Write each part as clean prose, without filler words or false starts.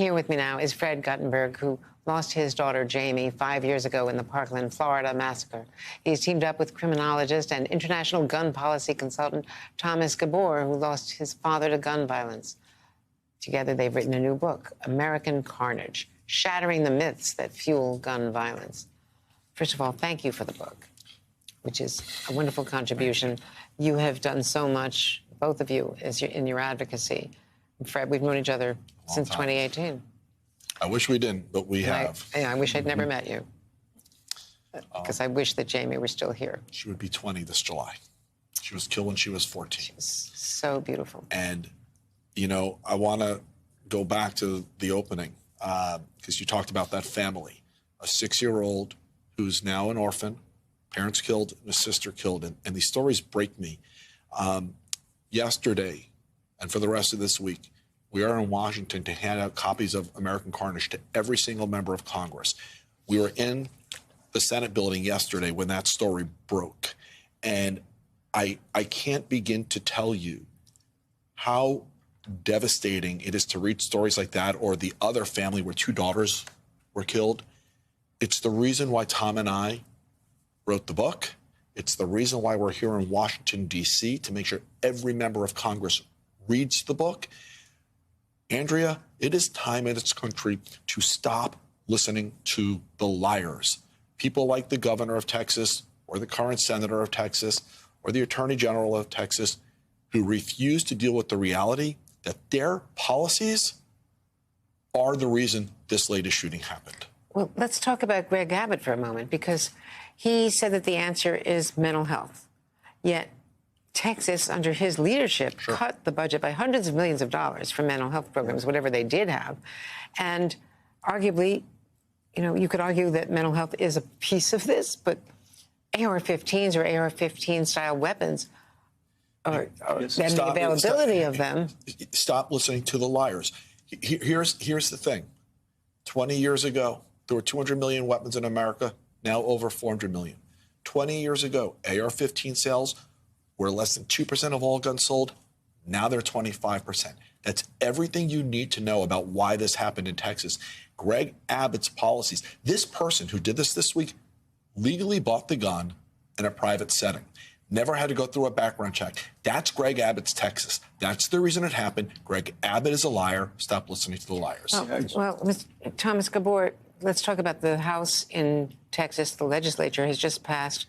Here with me now is Fred Guttenberg, who lost his daughter, Jamie, 5 years ago in the Parkland, Florida massacre. He's teamed up with criminologist and international gun policy consultant Thomas Gabor, who lost his father to gun violence. Together, they've written a new book, American Carnage, Shattering the Myths That Fuel Gun Violence. First of all, thank you for the book, which is a wonderful contribution. You have done so much, both of you, in your advocacy. And Fred, we've known each other since 2018. I wish we didn't, but we have. I wish I'd never met you, because I wish that Jamie were still here. She would be 20 this July. She was killed when she was 14. She was so beautiful. And, you know, I want to go back to the opening, because you talked about that family, a 6-year-old who's now an orphan, parents killed, and a sister killed. And these stories break me. Yesterday, and for the rest of this week, we are in Washington to hand out copies of American Carnage to every single member of Congress. We were in the Senate building yesterday when that story broke. And I can't begin to tell you how devastating it is to read stories like that, or the other family where 2 daughters were killed. It's the reason why Tom and I wrote the book. It's the reason why we're here in Washington, D.C., to make sure every member of Congress reads the book. Andrea, it is time in this country to stop listening to the liars. People like the governor of Texas, or the current senator of Texas, or the attorney general of Texas, who refuse to deal with the reality that their policies are the reason this latest shooting happened. Well, let's talk about Greg Abbott for a moment, because he said that the answer is mental health. Yet Texas, under his leadership, cut the budget by hundreds of millions of dollars for mental health programs, whatever they did have. And arguably, you know, you could argue that mental health is a piece of this, but AR-15s or AR-15 style weapons and the availability of them. Stop listening to the liars. Here's the thing. 20 years ago, there were 200 million weapons in America, now over 400 million. 20 years ago, AR-15 sales were less than 2% of all guns sold. Now they're 25%. That's everything you need to know about why this happened in Texas. Greg Abbott's policies. This person who did this week legally bought the gun in a private setting. Never had to go through a background check. That's Greg Abbott's Texas. That's the reason it happened. Greg Abbott is a liar. Stop listening to the liars. Well, Mr. Thomas Gabor, let's talk about the House in Texas. The legislature has just passed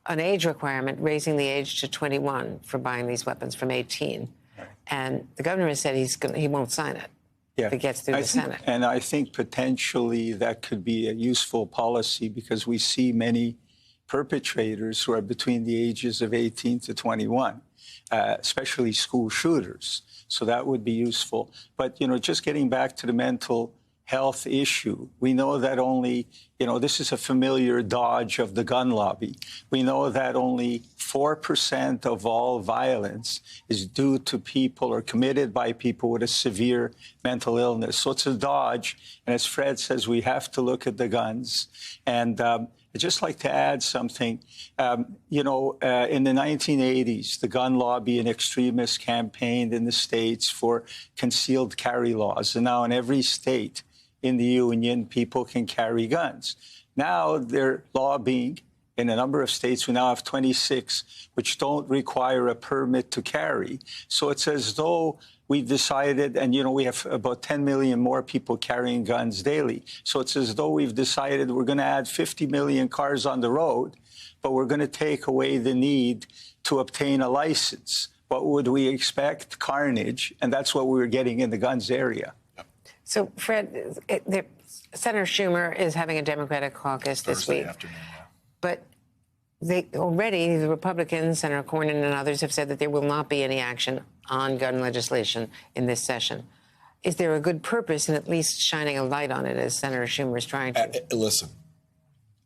an age requirement, raising the age to 21 for buying these weapons from 18. Right. And the governor has said he won't sign it if it gets through the Senate. And I think potentially that could be a useful policy, because we see many perpetrators who are between the ages of 18 to 21, especially school shooters. So that would be useful. But, you know, just getting back to the mental health issue, we know that only, you know, this is a familiar dodge of the gun lobby. We know that only 4% of all violence is due to people or committed by people with a severe mental illness. So it's a dodge. And as Fred says, we have to look at the guns. And I'd just like to add something. You know, in the 1980s, the gun lobby and extremists campaigned in the states for concealed carry laws. And now in every state in the union, people can carry guns. Now they're lobbying in a number of states. We now have 26 which don't require a permit to carry. So it's as though we decided, and, you know, we have about 10 million more people carrying guns daily. So it's as though we've decided we're going to add 50 million cars on the road, but we're going to take away the need to obtain a license. What would we expect? Carnage. And that's what we were getting in the guns area. So, Fred, Senator Schumer is having a Democratic caucus this week. Afternoon, yeah. But already the Republicans, Senator Cornyn and others, have said that there will not be any action on gun legislation in this session. Is there a good purpose in at least shining a light on it, as Senator Schumer is trying to? Listen,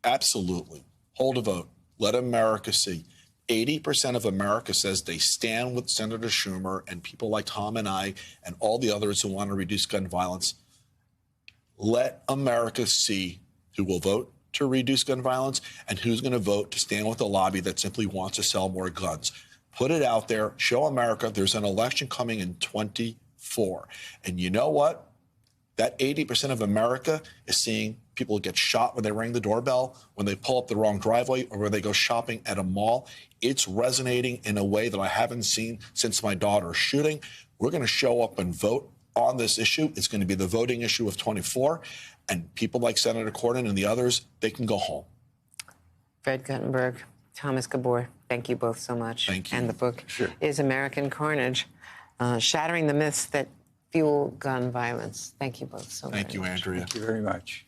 absolutely. Hold a vote. Let America see. 80% of America says they stand with Senator Schumer and people like Tom and I and all the others who want to reduce gun violence. Let America see who will vote to reduce gun violence and who's going to vote to stand with a lobby that simply wants to sell more guns. Put it out there. Show America there's an election coming in 24. And you know what? That 80% of America is seeing people get shot when they ring the doorbell, when they pull up the wrong driveway, or when they go shopping at a mall. It's resonating in a way that I haven't seen since my daughter's shooting. We're going to show up and vote on this issue. It's going to be the voting issue of 24. And people like Senator Cornyn and the others, they can go home. Fred Guttenberg, Thomas Gabor, thank you both so much. Thank you. And the book Sure. is American Carnage, Shattering the Myths That Fuel Gun Violence. Thank you both so much. Thank you, Andrea. Thank you very much.